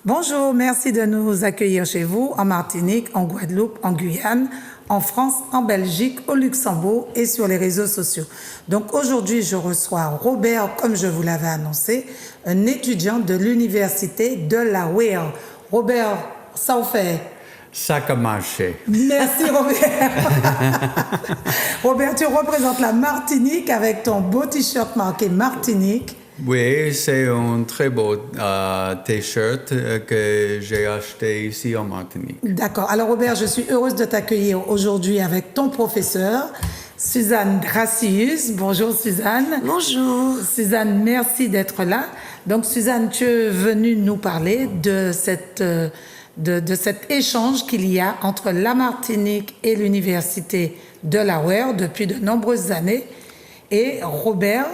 Bonjour, merci de nous accueillir chez vous, en Martinique, en Guadeloupe, en Guyane, en France, en Belgique, au Luxembourg et sur les réseaux sociaux. Donc aujourd'hui, je reçois Robert, comme je vous l'avais annoncé, un étudiant de l'université de Delaware. Robert, ça vous fait? Ça a marché. Merci Robert. Robert, tu représentes la Martinique avec ton beau t-shirt marqué Martinique. Oui, c'est un très beau t-shirt que j'ai acheté ici en Martinique. D'accord. Alors Robert, je suis heureuse de t'accueillir aujourd'hui avec ton professeur, Suzanne Dracius. Bonjour Suzanne. Bonjour. Suzanne, merci d'être là. Donc Suzanne, tu es venue nous parler de cet échange qu'il y a entre la Martinique et l'université de Delaware depuis de nombreuses années. Et Robert,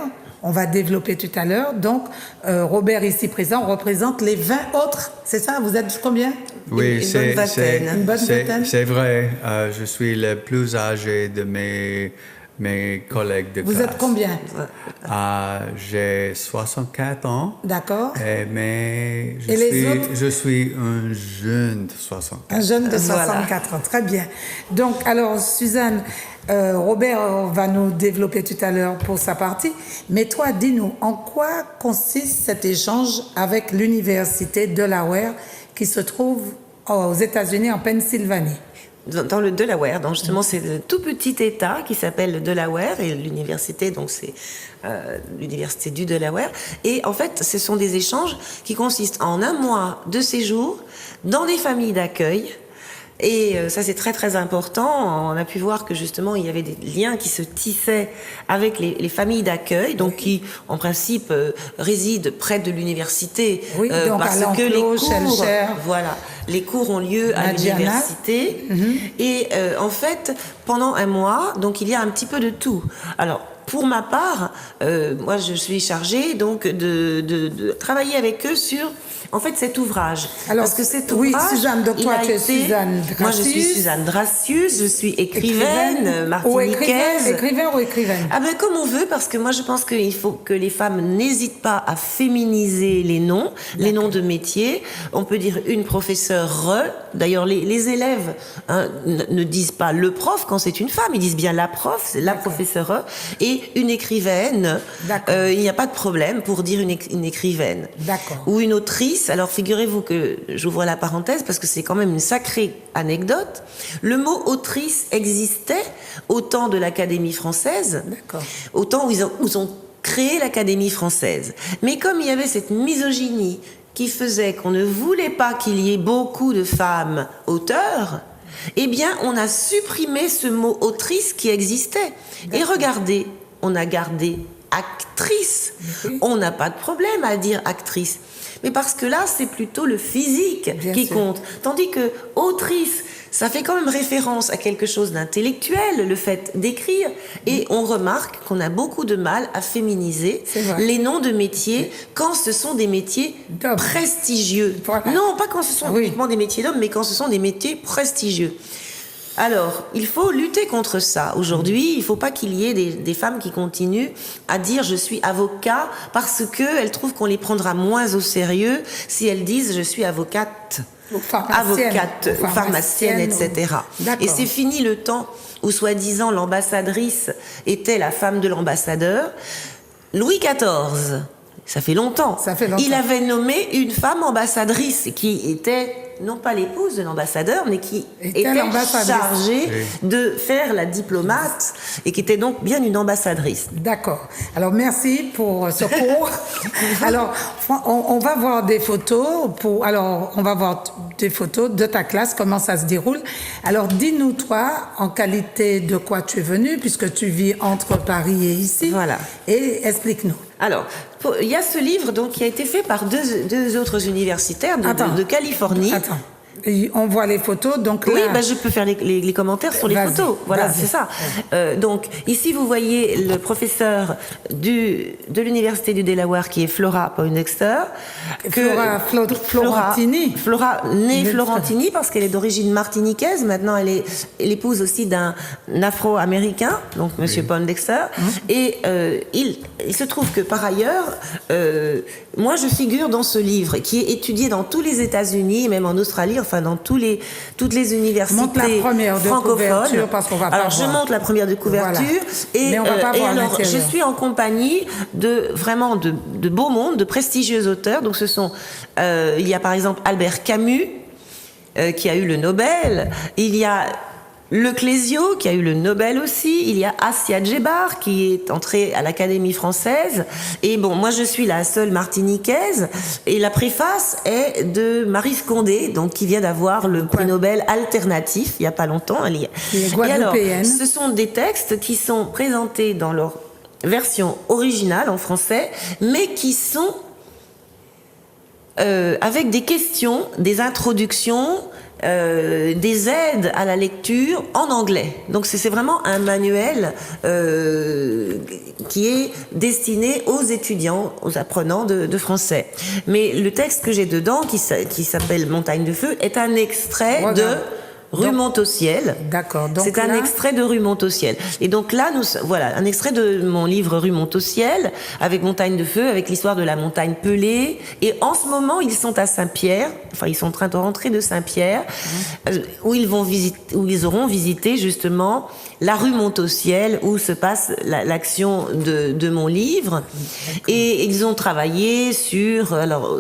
on va développer tout à l'heure. Donc, Robert, ici présent, représente les 20 autres. C'est ça? Vous êtes combien? Oui, une bonne vingtaine. Une bonne vingtaine? C'est vrai. Je suis le plus âgé de mes collègues de classe. Vous êtes combien? J'ai 64 ans. D'accord. Mais autres? je suis un jeune de 64 ans. Un jeune de 64 ans. Très bien. Donc, alors, Suzanne, Robert va nous développer tout à l'heure pour sa partie. Mais toi, dis-nous, en quoi consiste cet échange avec l'université de Delaware qui se trouve aux États-Unis, en Pennsylvanie? Dans le Delaware, donc justement c'est un tout petit État qui s'appelle le Delaware et l'université, donc c'est l'université du Delaware. Et en fait, ce sont des échanges qui consistent en un mois de séjour dans des familles d'accueil. Et ça, c'est très très important. On a pu voir que justement, il y avait des liens qui se tissaient avec les familles d'accueil, donc qui, en principe, résident près de l'université. Oui, donc parce à que les cours, voilà, les cours ont lieu à l'université. Et en fait, pendant un mois, donc il y a un petit peu de tout. Alors, pour ma part, moi, je suis chargée donc de travailler avec eux sur en fait cet ouvrage. Alors, parce que cet oui, ouvrage, Suzanne, donc toi tu es Suzanne Dracius. Moi je suis Suzanne Dracius, je suis écrivaine martiniquaise. Écrivain ou écrivaine? Ah ben comme on veut, parce que moi je pense qu'il faut que les femmes n'hésitent pas à féminiser les noms de métiers. On peut dire une professeure. D'ailleurs les élèves ne disent pas le prof quand c'est une femme, ils disent bien la prof, c'est la professeure. Et une écrivaine, il n'y a pas de problème pour dire une écrivaine. D'accord. Ou une autrice. Alors figurez-vous que j'ouvre la parenthèse parce que c'est quand même une sacrée anecdote. Le mot autrice existait au temps de l'Académie française, au temps où ils ont créé l'Académie française. Mais comme il y avait cette misogynie qui faisait qu'on ne voulait pas qu'il y ait beaucoup de femmes auteurs, eh bien on a supprimé ce mot autrice qui existait. Et regardez, on a gardé actrice. On n'a pas de problème à dire actrice. Mais parce que là, c'est plutôt le physique qui compte. Tandis que autrice, ça fait quand même référence à quelque chose d'intellectuel, le fait d'écrire. Et on remarque qu'on a beaucoup de mal à féminiser les noms de métiers quand ce sont des métiers prestigieux. Voilà. Non, pas quand ce sont uniquement des métiers d'hommes, mais quand ce sont des métiers prestigieux. Alors, il faut lutter contre ça. Aujourd'hui, il ne faut pas qu'il y ait des femmes qui continuent à dire « je suis avocat » parce qu'elles trouvent qu'on les prendra moins au sérieux si elles disent « je suis avocate ». Avocate, pharmacienne, etc. Et c'est fini le temps où, soi-disant, l'ambassadrice était la femme de l'ambassadeur. Louis XIV, ça fait longtemps, il avait nommé une femme ambassadrice qui était non pas l'épouse de l'ambassadeur, mais qui était chargée de faire la diplomate et qui était donc bien une ambassadrice. D'accord. Alors, merci pour ce cours. Alors, on va voir des photos. On va voir des photos de ta classe, comment ça se déroule. Alors, dis-nous, toi, en qualité de quoi tu es venu, puisque tu vis entre Paris et ici. Voilà. Et explique-nous. Alors, il y a ce livre donc, qui a été fait par deux autres universitaires de Californie. Attends. Et on voit les photos, donc là... Oui, je peux faire les commentaires sur les photos. Voilà, c'est ça. Donc, ici, vous voyez le professeur de l'Université du Delaware, qui est Flora Poindexter. Florentini. Flora, née Florentini, parce qu'elle est d'origine martiniquaise. Maintenant, elle est l'épouse aussi d'un Afro-Américain, donc Monsieur Poindexter. Et il se trouve que, par ailleurs, moi, je figure dans ce livre, qui est étudié dans tous les États-Unis, même en Australie, enfin dans toutes les universités montre la première de francophones. couverture parce qu'on va pas Alors je voir. montre la première de couverture. Voilà. Mais on va pas voir alors l'intérieur. je suis en compagnie de vraiment de beau monde, de prestigieux auteurs. Donc ce sont il y a par exemple Albert Camus qui a eu le Nobel. Il y a Le Clésio, qui a eu le Nobel aussi. Il y a Assia Djebar, qui est entrée à l'Académie française. Et bon, moi, je suis la seule martiniquaise. Et la préface est de Marie Scondé, donc, qui vient d'avoir le prix Nobel alternatif, il n'y a pas longtemps. Elle est guadeloupéenne. Ce sont des textes qui sont présentés dans leur version originale en français, mais qui sont avec des questions, des introductions, des aides à la lecture en anglais. Donc c'est vraiment un manuel qui est destiné aux étudiants, aux apprenants de français. Mais le texte que j'ai dedans, qui s'appelle Montagne de feu, est un extrait de Rue monte au ciel. D'accord. C'est un extrait de Rue monte au ciel. Et donc là, voilà, un extrait de mon livre Rue monte au ciel, avec Montagne de feu, avec l'histoire de la montagne pelée. Et en ce moment, ils sont à Saint-Pierre. Enfin, ils sont en train de rentrer de Saint-Pierre, où ils auront visité justement la rue monte au ciel, où se passe l'action de mon livre. Et ils ont travaillé sur, alors,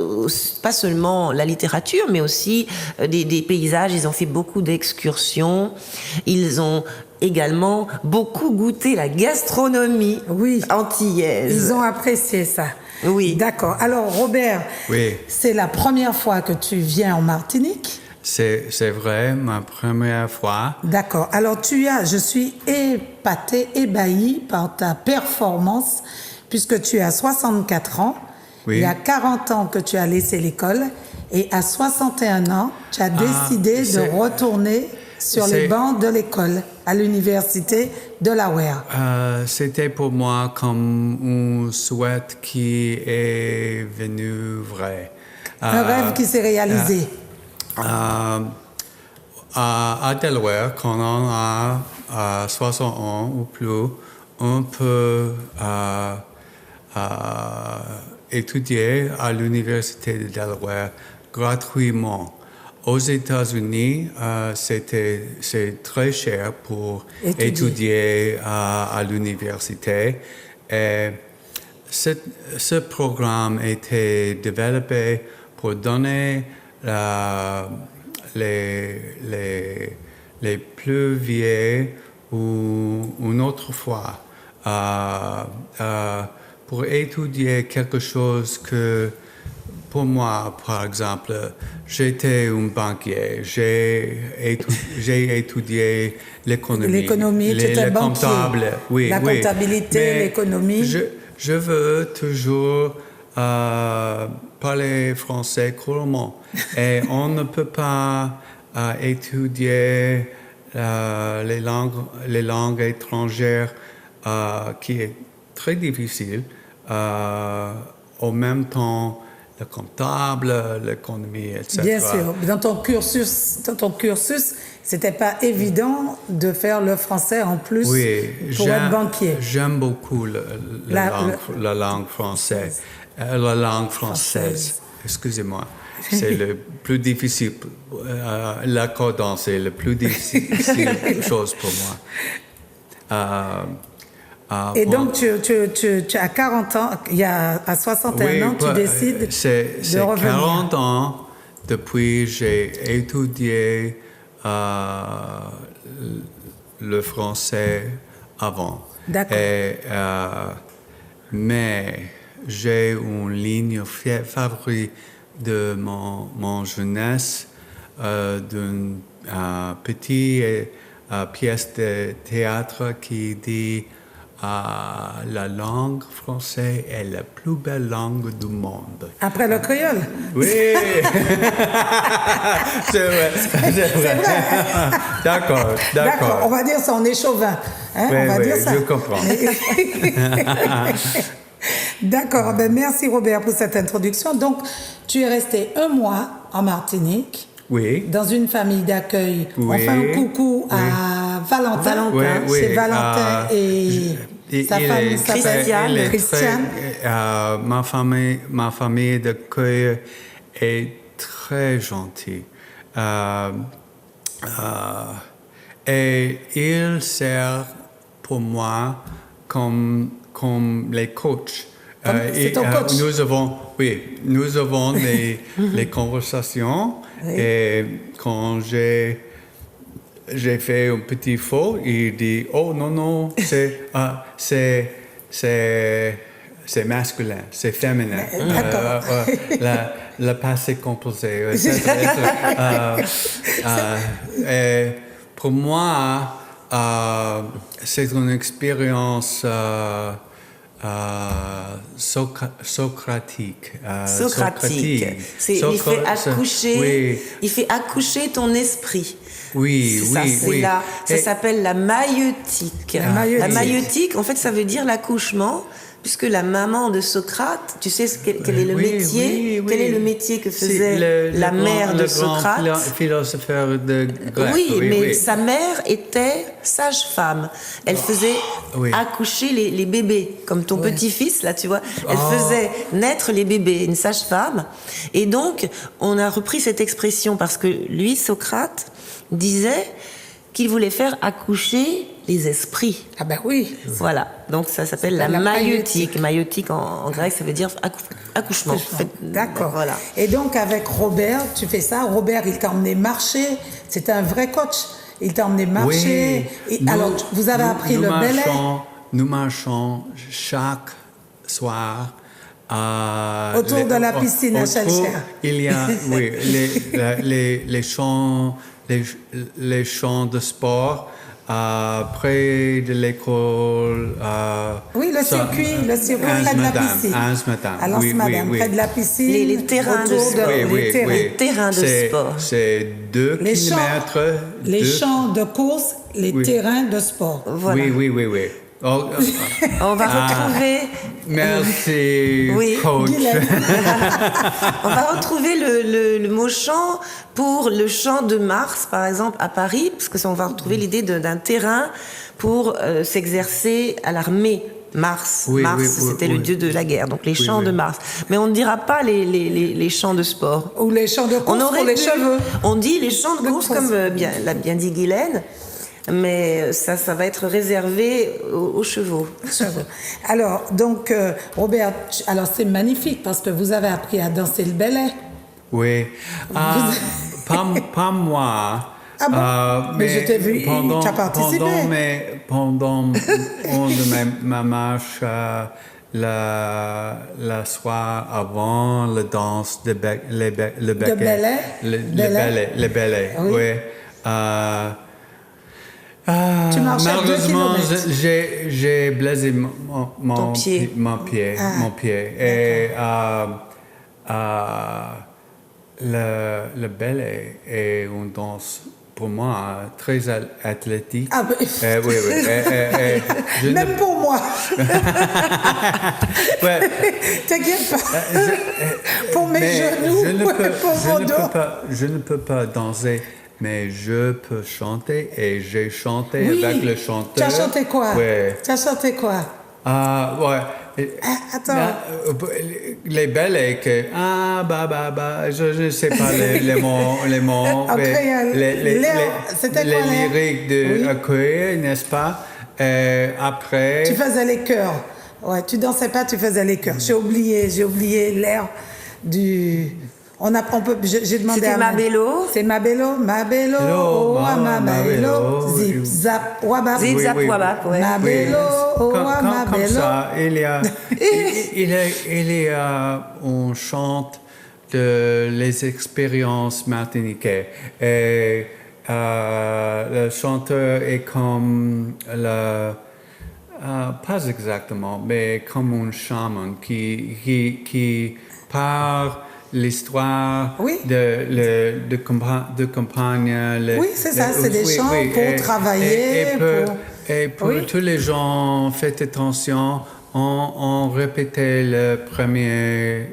pas seulement la littérature, mais aussi des paysages. Ils ont fait beaucoup d'excursions. Ils ont également beaucoup goûté la gastronomie antillaise. Ils ont apprécié ça. Oui. D'accord. Alors, Robert, c'est la première fois que tu viens en Martinique? C'est vrai, ma première fois. D'accord. Alors, je suis ébahi par ta performance, puisque tu as 64 ans. Il y a 40 ans que tu as laissé l'école. Et à 61 ans, tu as décidé de retourner sur les bancs de l'école, à l'université de Delaware. C'était pour moi comme un souhait qui est venu vrai. Un rêve qui s'est réalisé. À Delaware, quand on a 60 ans ou plus, on peut étudier à l'université de Delaware gratuitement. Aux États-Unis, c'est très cher pour étudier à l'université. Et ce programme a été développé pour donner les plus vieux ou une autre fois pour étudier quelque chose que pour moi, par exemple, j'étais un banquier, j'ai étudié l'économie, les comptables, la comptabilité, l'économie. Je veux toujours parler français couramment et on ne peut pas étudier les langues étrangères qui est très difficile au même temps le comptable, l'économie, etc. Bien sûr. Dans ton cursus, c'était pas évident de faire le français en plus pour être banquier. J'aime beaucoup la langue française. La langue française. Excusez-moi. C'est le plus difficile. L'accordance, c'est le plus difficile chose pour moi. Et donc, tu as 40 ans, à 61 ans, tu décides de revenir. C'est 40 ans depuis que j'ai étudié le français avant. D'accord. Mais j'ai une ligne favorite de mon jeunesse, d'une petite pièce de théâtre qui dit la langue française est la plus belle langue du monde. Après le créole. Oui, c'est vrai. D'accord. On va dire ça, on est chauvin. Hein, Oui, on va oui, dire ça. je comprends. D'accord, ben merci Robert pour cette introduction. Donc, tu es resté 1 mois en Martinique, Oui. dans une famille d'accueil. On Oui. fait un coucou à Valentin. Oui, C'est Valentin et sa femme s'appelle Christiane. Ma famille d'accueil est très gentille. Et il sert pour moi comme les coachs. C'est ton coach. Nous avons les conversations. Oui. Et quand j'ai fait un petit faux, il dit oh non c'est masculin, c'est féminin. D'accord. Le passé composé. Et pour moi, c'est une expérience socratique. Il fait accoucher ton esprit. Oui, Ça, oui, c'est oui. ça s'appelle la maïeutique. La maïeutique, en fait, ça veut dire l'accouchement, puisque la maman de Socrate, tu sais quel est le métier, quel est le métier que faisait la mère de Socrate. Le philosophe de grec. Oui, sa mère était sage-femme. Elle faisait accoucher les bébés, comme ton petit-fils, là, tu vois. Elle faisait naître les bébés, une sage-femme. Et donc, on a repris cette expression parce que lui, Socrate, disait qu'il voulait faire accoucher les esprits. Ah ben oui. Voilà, donc ça s'appelle la maïeutique. Maïeutique en grec, ça veut dire accouchement. D'accord. Voilà. Et donc avec Robert, tu fais ça. Robert, il t'a emmené marcher. C'était un vrai coach. Il t'a emmené marcher. Oui. Alors, vous avez appris le belay. Nous marchons chaque soir. Autour de la piscine à Chelcher. Il y a les champs de sport près de l'école. Oui, le circuit près de la piscine. Alors, près de la piscine. Les terrains de sport. Les terrains de sport. C'est 2 kilomètres. Les champs de course, les terrains de sport. Voilà. Oui. On va retrouver. Merci, coach. On va retrouver le mot champ pour le champ de Mars, par exemple, à Paris, parce que on va retrouver l'idée d'un terrain pour s'exercer à l'armée. Mars, c'était le dieu de la guerre, donc les champs de Mars. Mais on ne dira pas les champs de sport. Ou les champs de course pour les cheveux. On dit les champs de course, comme l'a bien dit Guylaine. Mais ça va être réservé aux chevaux. Alors, donc, Robert, alors c'est magnifique parce que vous avez appris à danser le belay. Oui. Pas moi. Ah bon? Mais je t'ai vu, tu as participé. Pendant ma marche, la soir avant la danse, le belay. Le belay, oui. Malheureusement, j'ai blessé mon pied. Et le belay est une danse pour moi très athlétique. Ah, oui. Même pour moi. T'inquiète pas. Pour mes genoux, pour mon dos. Je ne peux pas danser. Mais je peux chanter et j'ai chanté avec le chanteur. Tu as chanté quoi? Tu as chanté quoi? Attends. Les belles que je ne sais pas les mots. C'était quoi les lyriques de accueil, n'est-ce pas? Après. Tu faisais les chœurs. Ouais, tu dansais pas, tu faisais les chœurs. J'ai oublié l'air du. J'ai demandé à Mabello. C'est Mabello, Mabello, zip zap wabap. Zip zap wabap, ouais. Mabello, Mabello. Comme ça, il y a on chante les expériences martiniquaises. Et le chanteur est comme pas exactement, mais comme un chaman qui parle l'histoire Oui. de campagne. Oui, c'est ça, c'est des chants pour travailler. Et pour Oui. tous les gens, faites attention, on répétait le premier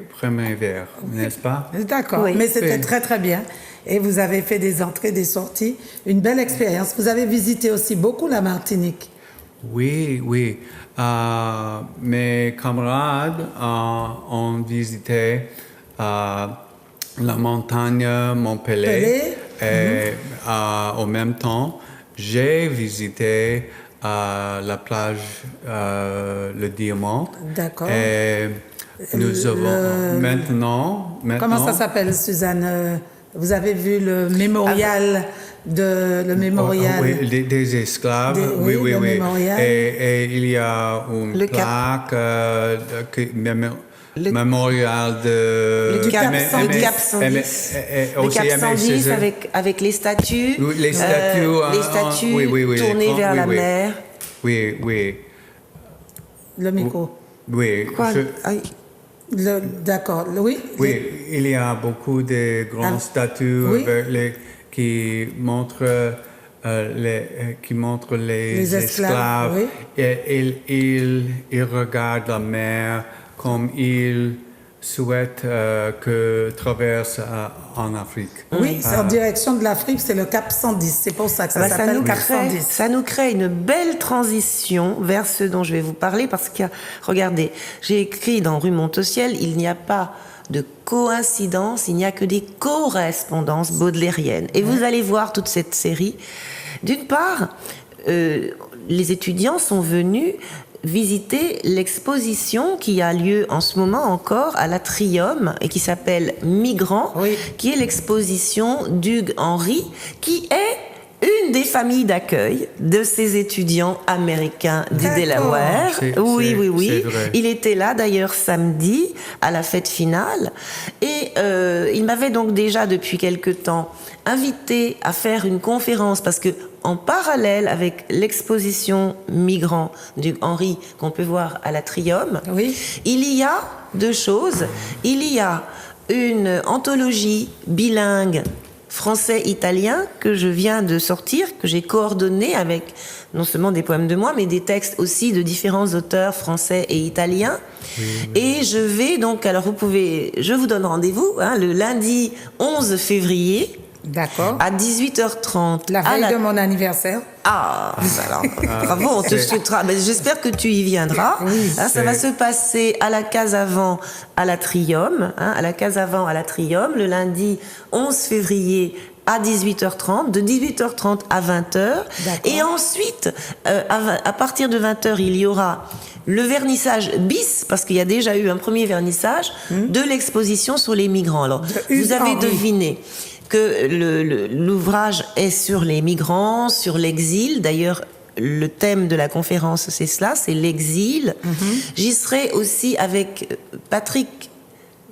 vers, n'est-ce pas? D'accord, Oui. mais c'était Oui. très très bien. Et vous avez fait des entrées, des sorties, une belle expérience. Vous avez visité aussi beaucoup la Martinique. Oui, oui. Mes camarades ont visité la montagne Montpellier. Et en même temps, j'ai visité la plage Le Diamant. D'accord. Et nous avons maintenant... Comment ça s'appelle, Suzanne? Vous avez vu le mémorial le mémorial. Oui, des esclaves. Oui, le mémorial. Et il y a une Le Cap. plaque, mémorial de... Le Cap 110. Le Cap 110 avec les statues. Oui, les statues. Les statues tournées vers la mer. Oui, oui. Le micro. Oui. Quoi? D'accord, oui. Oui, il y a beaucoup de grandes statues oui. qui montrent les esclaves. Oui. Et ils regardent la mer comme ils souhaitent que traverse en Afrique. Oui, c'est en direction de l'Afrique, c'est le Cap 110. C'est pour ça que ça s'appelle Cap 110. Ça nous crée une belle transition vers ce dont je vais vous parler parce que, regardez, j'ai écrit dans Rue Monte-au-Ciel, il n'y a pas de coïncidence, il n'y a que des correspondances baudelairiennes. Et vous allez voir toute cette série. D'une part, les étudiants sont venus visiter l'exposition qui a lieu en ce moment encore à l'Atrium et qui s'appelle Migrants, Oui. qui est l'exposition d'Hugues Henry, qui est une des familles d'accueil de ces étudiants américains du D'accord. Delaware. Oui. C'est vrai. Il était là d'ailleurs samedi à la fête finale et il m'avait donc déjà depuis quelque temps invité à faire une conférence parce que en parallèle avec l'exposition Migrants d'Hugues Henry qu'on peut voir à l'Atrium, Oui. il y a deux choses. Il y a une anthologie bilingue français-italien que je viens de sortir, que j'ai coordonné avec non seulement des poèmes de moi, mais des textes aussi de différents auteurs français et italiens. Et je vais donc, alors je vous donne rendez-vous le lundi 11 février D'accord. à 18h30. La veille de mon anniversaire. Ah, alors, bravo, on te souhaitera. Mais j'espère que tu y viendras. Oui, ça va se passer à la case avant à l'Atrium, à la case avant à l'Atrium, le lundi 11 février à 18h30, de 18h30 à 20h. Et ensuite, à partir de 20h, il y aura le vernissage bis, parce qu'il y a déjà eu un premier vernissage de l'exposition sur les migrants. Alors, vous avez deviné que l'ouvrage est sur les migrants, sur l'exil. D'ailleurs, le thème de la conférence, c'est cela, c'est l'exil. J'y serai aussi avec Patrick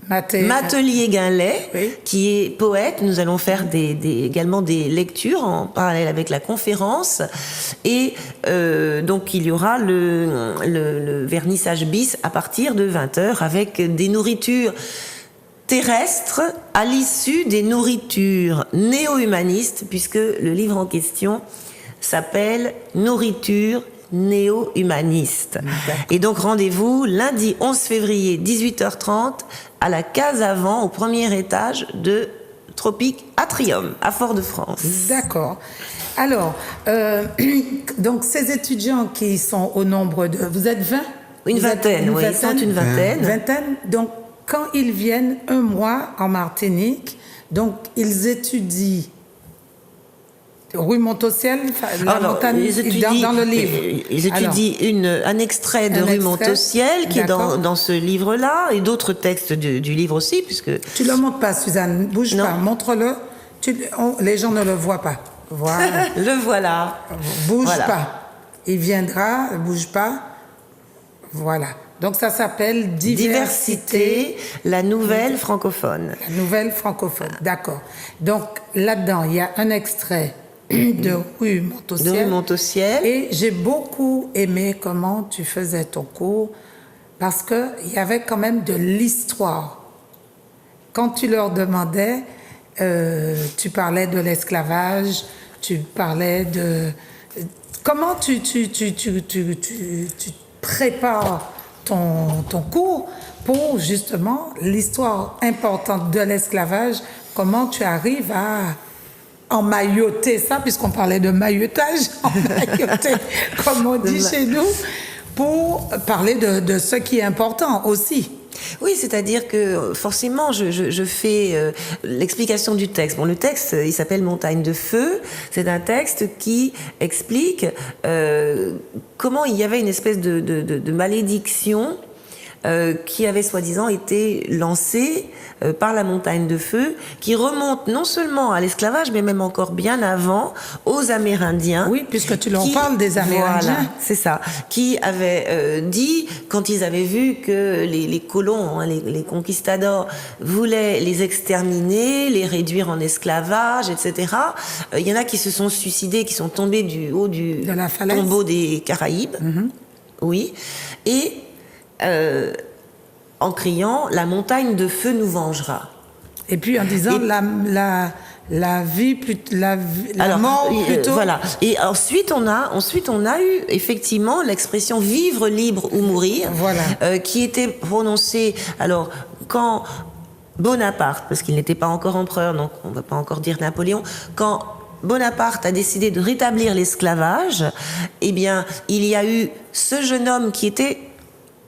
Matelier-Guinlet, Oui. qui est poète. Nous allons faire également des lectures en parallèle avec la conférence. Et donc, il y aura le vernissage bis à partir de 20h avec des nourritures terrestre à l'issue des nourritures néo-humanistes, puisque le livre en question s'appelle Nourriture néo-humaniste. Et donc rendez-vous lundi 11 février 18h30 à la case avant, au premier étage de Tropique Atrium à Fort-de-France. D'accord. Alors, donc ces étudiants qui sont au nombre de... Vous êtes 20 ? Une vingtaine, oui, ils sont une vingtaine. Vingtaine, donc quand ils viennent un mois en Martinique, donc ils étudient Rue Monte-au-Ciel, la montagne, ils étudient, dans le livre. Ils étudient un extrait de Rue Monte-au-Ciel qui est dans ce livre-là et d'autres textes du livre aussi, puisque... Tu le montres pas, Suzanne, bouge pas, montre-le. Les gens ne le voient pas. Voilà. Le voilà. Bouge pas. Il viendra, bouge pas. Voilà. Donc ça s'appelle Diversité, la nouvelle francophone. La nouvelle francophone, d'accord. Donc là-dedans, il y a un extrait de rue de Montauciel. rue Montauciel. Et j'ai beaucoup aimé comment tu faisais ton cours parce qu'il y avait quand même de l'histoire. Quand tu leur demandais, tu parlais de l'esclavage, tu parlais de... Comment tu prépares ton cours pour justement l'histoire importante de l'esclavage, comment tu arrives à emmailloter ça, puisqu'on parlait de maillotage, emmailloter, comme on dit chez nous, pour parler de ce qui est important aussi. Oui, c'est-à-dire que forcément, je fais l'explication du texte. Bon, le texte, il s'appelle Montagne de feu. C'est un texte qui explique comment il y avait une espèce de malédiction qui avait soi-disant été lancée par la montagne de feu, qui remonte non seulement à l'esclavage, mais même encore bien avant, aux Amérindiens. Oui, puisque tu leur parles des Amérindiens. Voilà, c'est ça. Qui avaient dit, quand ils avaient vu que les colons, hein, les conquistadors, voulaient les exterminer, les réduire en esclavage, etc., il y en a qui se sont suicidés, qui sont tombés du haut de la falaise. Tombeau des Caraïbes. Oui. Et en criant « La montagne de feu nous vengera ». Et puis en disant la mort plutôt. Voilà. Et ensuite on a eu effectivement l'expression vivre libre ou mourir, voilà. Qui était prononcée alors quand Bonaparte, parce qu'il n'était pas encore empereur, donc on ne va pas encore dire Napoléon, quand Bonaparte a décidé de rétablir l'esclavage, eh bien il y a eu ce jeune homme qui était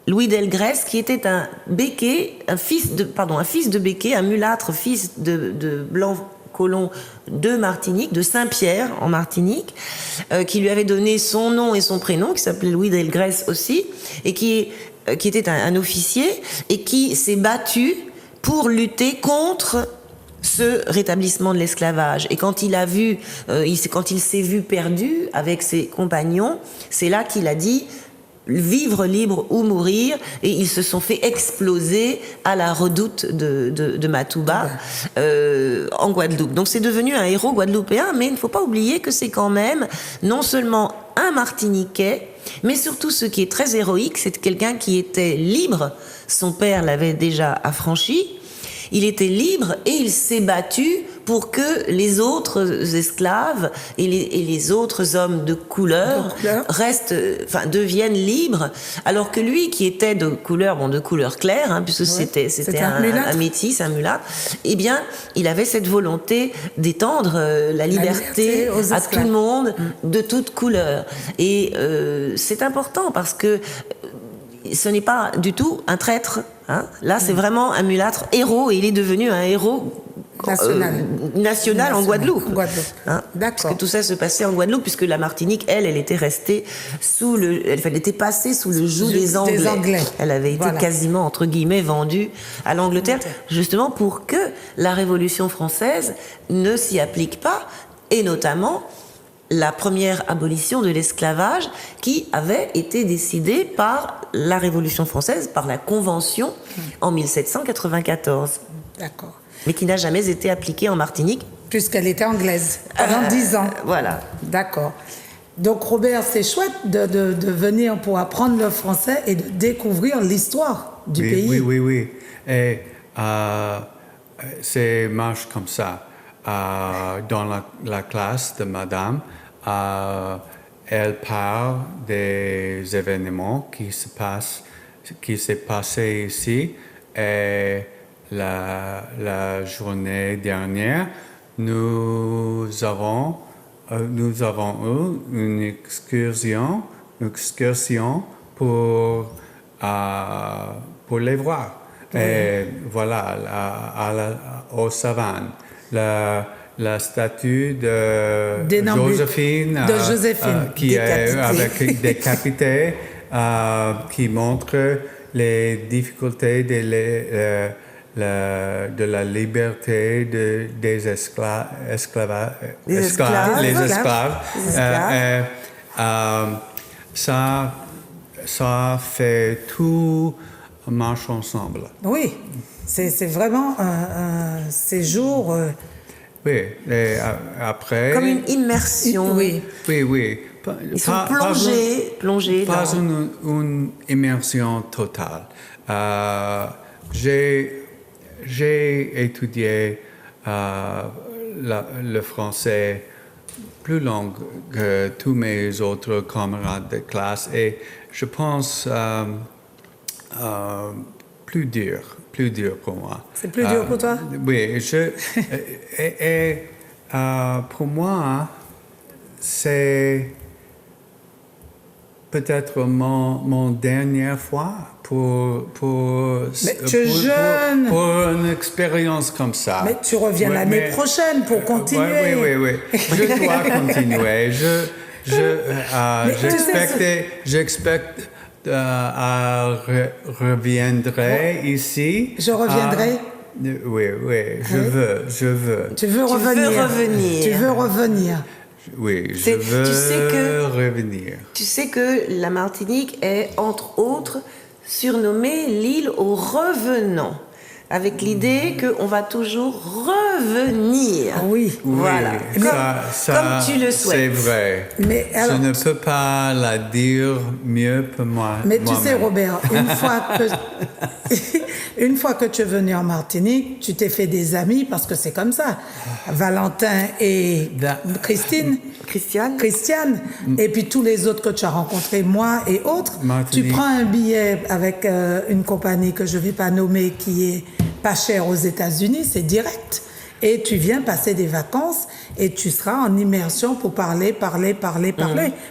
Louis Delgrès, qui était un béquet, un fils de béquet, un mulâtre, fils de blanc colon de Martinique, de Saint-Pierre en Martinique, qui lui avait donné son nom et son prénom, qui s'appelait Louis Delgrès aussi, et qui était un officier, et qui s'est battu pour lutter contre ce rétablissement de l'esclavage. Et quand il s'est vu perdu avec ses compagnons, c'est là qu'il a dit vivre libre ou mourir, et ils se sont fait exploser à la redoute de Matouba, en Guadeloupe. Donc c'est devenu un héros guadeloupéen, mais il ne faut pas oublier que c'est quand même non seulement un Martiniquais, mais surtout ce qui est très héroïque, c'est quelqu'un qui était libre. Son père l'avait déjà affranchi. Il était libre et il s'est battu pour que les autres esclaves et les autres hommes de couleur deviennent libres, alors que lui, qui était de couleur claire, hein, puisque c'était un métis, un mulâtre, eh bien, il avait cette volonté d'étendre la liberté à tout le monde de toute couleur. Et c'est important parce que ce n'est pas du tout un traître. Hein. Là, c'est vraiment un mulâtre héros, et il est devenu un héros national en Guadeloupe. Hein. D'accord. Parce que tout ça se passait en Guadeloupe, puisque la Martinique, elle était restée elle était passée sous le joug des Anglais. Elle avait été quasiment, entre guillemets, vendue à l'Angleterre, justement pour que la Révolution française ne s'y applique pas, et notamment la première abolition de l'esclavage qui avait été décidée par la Révolution française, par la Convention en 1794. D'accord. Mais qui n'a jamais été appliquée en Martinique. Puisqu'elle était anglaise pendant 10 ans. Voilà. D'accord. Donc Robert, c'est chouette de venir pour apprendre le français et de découvrir l'histoire du pays. Oui. Et c'est marche comme ça. Dans la classe de madame, elle parle des événements qui s'est passé ici, et la journée dernière, nous avons eu une excursion pour les voir. Et voilà, aux savanes. La statue de Joséphine, qui est avec décapité, qui montre les difficultés de la liberté des esclaves. Ça fait tout marche ensemble. Oui, c'est vraiment un séjour Oui, et après... Comme une immersion. Oui. Oui, oui. Ils sont plongés Pas dans... une immersion totale. J'ai étudié le français plus long que tous mes autres camarades de classe et je pense plus dur pour moi. C'est plus dur pour toi? Oui, pour moi, c'est peut-être mon dernière fois Mais tu es jeune. pour une expérience comme ça. Mais tu reviens l'année prochaine pour continuer. Oui. Je dois continuer. J'expecte reviendrai ici. Je reviendrai. Oui, je veux. Tu veux revenir. Tu veux revenir. Oui, je veux revenir. Tu sais que la Martinique est, entre autres, surnommée l'île aux revenants, avec l'idée qu'on va toujours revenir. Oui. Voilà. Comme tu le souhaites. C'est vrai. Mais alors, je ne peux pas la dire mieux que moi. Mais tu sais, Robert, une fois que tu es venu en Martinique, tu t'es fait des amis parce que c'est comme ça. Valentin et Christiane, et puis tous les autres que tu as rencontrés, moi et autres. Martinique. Tu prends un billet avec une compagnie que je ne vais pas nommer qui est pas chère aux États-Unis, c'est direct. Et tu viens passer des vacances et tu seras en immersion pour parler,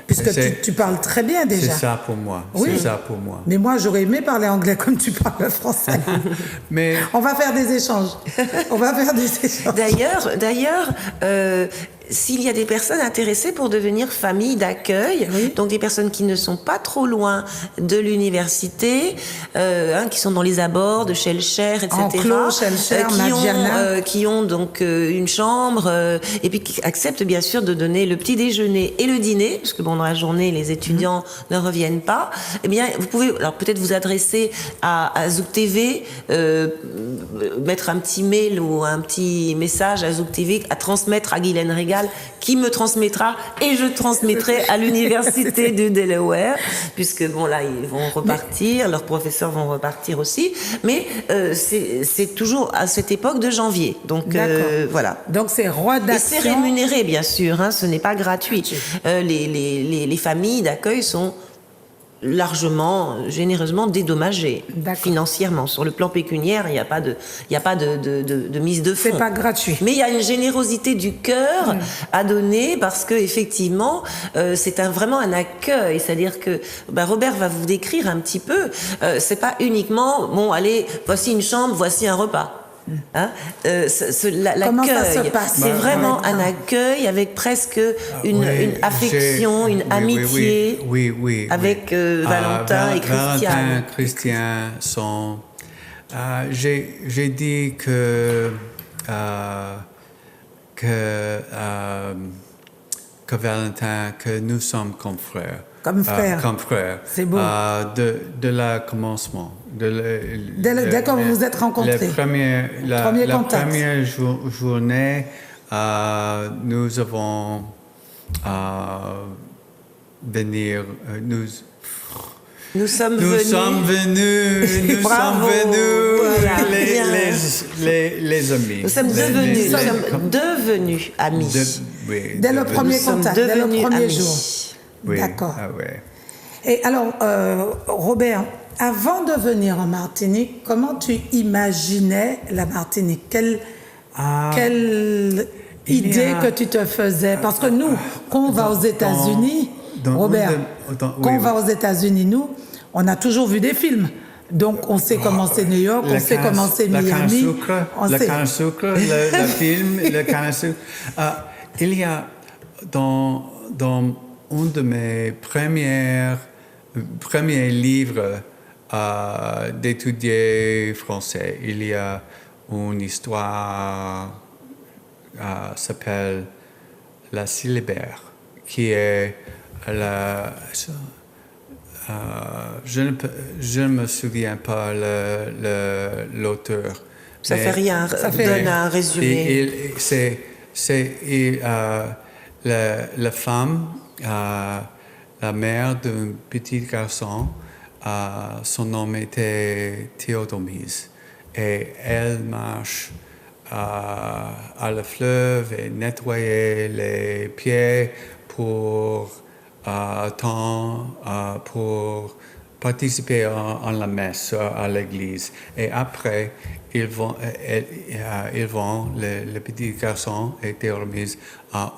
puisque tu parles très bien déjà. C'est ça pour moi. Oui. C'est ça pour moi. Mais moi, j'aurais aimé parler anglais comme tu parles français. Mais on va faire des échanges. D'ailleurs, s'il y a des personnes intéressées pour devenir famille d'accueil, donc des personnes qui ne sont pas trop loin de l'université, qui sont dans les abords de Shellcher, etc., Enclos, Shellcher, qui ont donc une chambre, et puis qui acceptent bien sûr de donner le petit déjeuner et le dîner, parce que bon, dans la journée, les étudiants ne reviennent pas. Eh bien, vous pouvez alors peut-être vous adresser à Zouk TV, mettre un petit mail ou un petit message à Zouk TV, à transmettre à Guylaine Régal, qui me transmettra et je transmettrai à l'université du Delaware, puisque bon là ils vont repartir, leurs professeurs vont repartir aussi, mais c'est toujours à cette époque de janvier, donc voilà. Donc c'est roi d'action. Et c'est rémunéré bien sûr, hein, ce n'est pas gratuit. Les familles d'accueil sont largement, généreusement dédommagées financièrement. Sur le plan pécuniaire, il n'y a pas de mise de fonds. C'est pas gratuit. Mais il y a une générosité du cœur à donner parce que effectivement, c'est vraiment un accueil. C'est-à-dire que Robert va vous décrire un petit peu. C'est pas uniquement bon, allez, voici une chambre, voici un repas. Hein, l'accueil, c'est vraiment un accueil avec presque une affection, une amitié avec Valentin et Christiane. Valentin et Christiane sont... j'ai dit que Valentin, que nous sommes comme frères. Comme frères. C'est beau. De la commencement. Dès que vous vous êtes rencontrés. La première journée, nous avons venir. Nous sommes venus. Les amis. Nous sommes devenus amis. Dès le premier contact, dès le premier jour. Oui. D'accord. Et alors, Robert, avant de venir en Martinique, comment tu imaginais la Martinique? Quelle idée que tu te faisais? Parce que nous, quand on va aux États-Unis, Robert, quand on va aux États-Unis, nous, on a toujours vu des films. Donc, on sait comment c'est New York, on sait comment c'est Miami. Le canne à sucre, le film, le canne à sucre. Il y a dans un de mes premiers livres d'étudier français, il y a une histoire s'appelle La Syllabaire, qui est je ne me souviens pas l'auteur. Ça fait rien, ça donne un résumé. C'est la femme, la mère d'un petit garçon, son nom était Théodomyse. Et elle marche à le fleuve et nettoyait les pieds pour participer en la messe à l'église. Et après, ils vont le petit garçon et Théodomyse